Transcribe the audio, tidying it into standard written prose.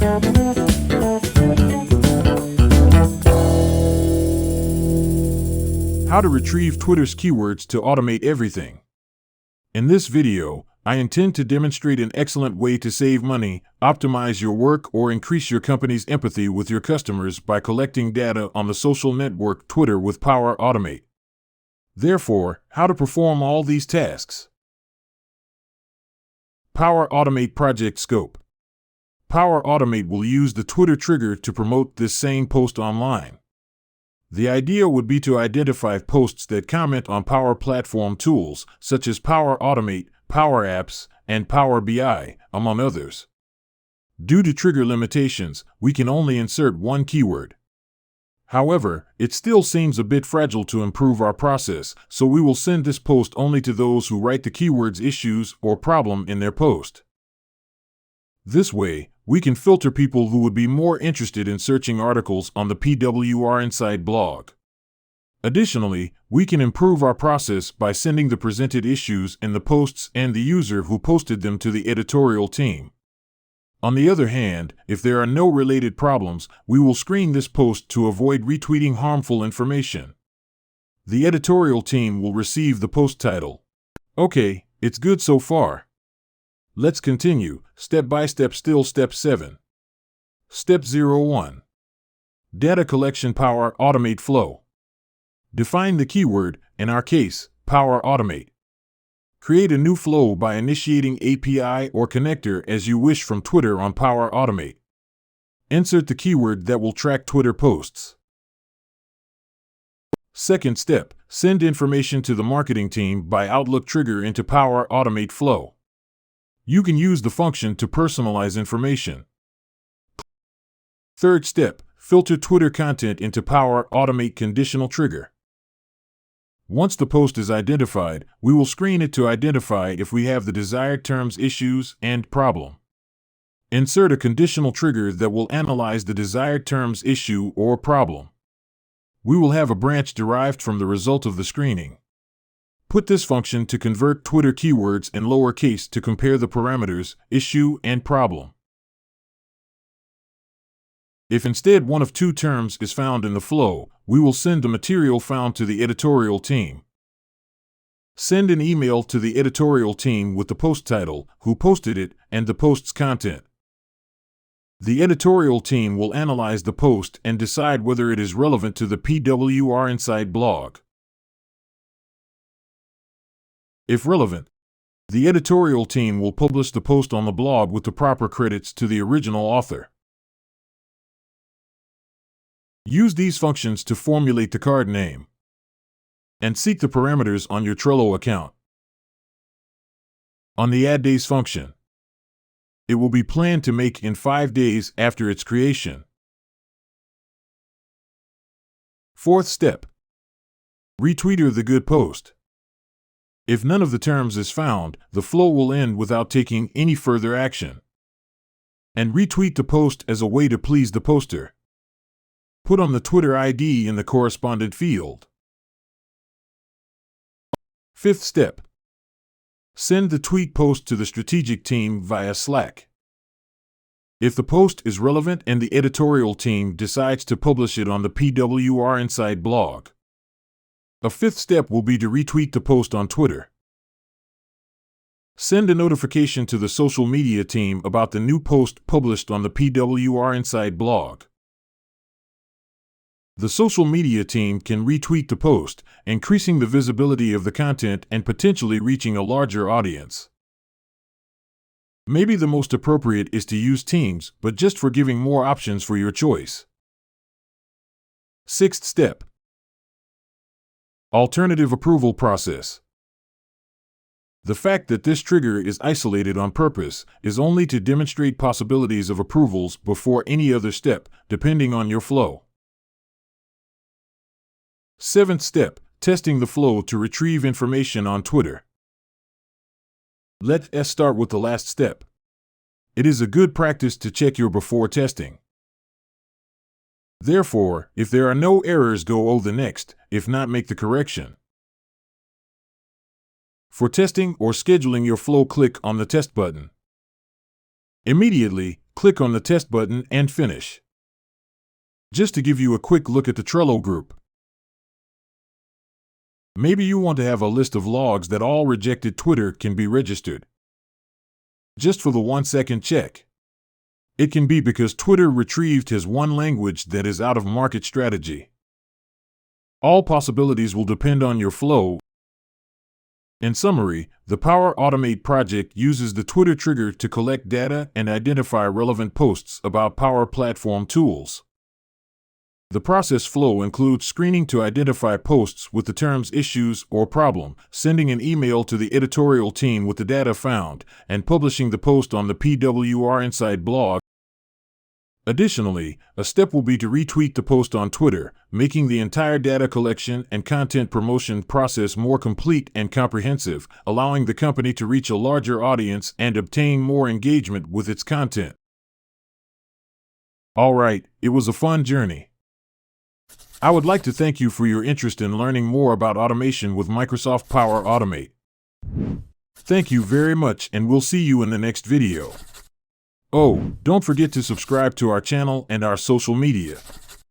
How to retrieve Twitter's keywords to automate everything. In this video, I intend to demonstrate an excellent way to save money, optimize your work, or increase your company's empathy with your customers by collecting data on the social network Twitter with Power Automate. Therefore, how to perform all these tasks. Power Automate Project Scope. Power Automate will use the Twitter trigger to promote this same post online. The idea would be to identify posts that comment on Power Platform tools, such as Power Automate, PowerApps, and Power BI, among others. Due to trigger limitations, we can only insert one keyword. However, it still seems a bit fragile to improve our process, so we will send this post only to those who write the keywords issues or problem in their post. This way, we can filter people who would be more interested in searching articles on the PWR Inside blog. Additionally, we can improve our process by sending the presented issues in the posts and the user who posted them to the editorial team. On the other hand, if there are no related problems, we will screen this post to avoid retweeting harmful information. The editorial team will receive the post title. Okay, it's good so far. Let's continue, step by step. Still step 7. Step 01. Data collection. Power Automate flow. Define the keyword, in our case, Power Automate. Create a new flow by initiating API or connector as you wish from Twitter on Power Automate. Insert the keyword that will track Twitter posts. Second step, send information to the marketing team by Outlook trigger into Power Automate flow. You can use the function to personalize information. Third step, filter Twitter content into Power Automate conditional trigger. Once the post is identified, we will screen it to identify if we have the desired terms, issues, and problem. Insert a conditional trigger that will analyze the desired terms, issue, or problem. We will have a branch derived from the result of the screening. Put this function to convert Twitter keywords in lowercase to compare the parameters, issue, and problem. If instead one of two terms is found in the flow, we will send the material found to the editorial team. Send an email to the editorial team with the post title, who posted it, and the post's content. The editorial team will analyze the post and decide whether it is relevant to the PWR Inside blog. If relevant, the editorial team will publish the post on the blog with the proper credits to the original author. Use these functions to formulate the card name and seek the parameters on your Trello account. On the Add Days function, it will be planned to make in 5 days after its creation. Fourth step, Retweeter the good post. If none of the terms is found, the flow will end without taking any further action. And retweet the post as a way to please the poster. Put on the Twitter ID in the correspondent field. Fifth step. Send the tweet post to the strategic team via Slack. If the post is relevant and the editorial team decides to publish it on the PWR Inside blog, a fifth step will be to retweet the post on Twitter. Send a notification to the social media team about the new post published on the PWR Inside blog. The social media team can retweet the post, increasing the visibility of the content and potentially reaching a larger audience. Maybe the most appropriate is to use Teams, but just for giving more options for your choice. Sixth step. Alternative approval process. The fact that this trigger is isolated on purpose is only to demonstrate possibilities of approvals before any other step, depending on your flow. Seventh step, testing the flow to retrieve information on Twitter. Let's start with the last step. It is a good practice to check your before testing. Therefore, if there are no errors, go the next, if not, make the correction. For testing or scheduling your flow, click on the Test button. Immediately, Click on the test button and finish. Just to give you a quick look at the Trello group. Maybe you want to have a list of logs that all rejected Twitter can be registered. Just for the 1-second check. It can be because Twitter retrieved his one language that is out of market strategy. All possibilities will depend on your flow. In summary, the Power Automate project uses the Twitter trigger to collect data and identify relevant posts about Power Platform tools. The process flow includes screening to identify posts with the terms issues or problem, sending an email to the editorial team with the data found, and publishing the post on the PWR Insight blog. Additionally, a step will be to retweet the post on Twitter, making the entire data collection and content promotion process more complete and comprehensive, allowing the company to reach a larger audience and obtain more engagement with its content. All right, it was a fun journey. I would like to thank you for your interest in learning more about automation with Microsoft Power Automate. Thank you very much, and we'll see you in the next video. Oh, don't forget to subscribe to our channel and our social media.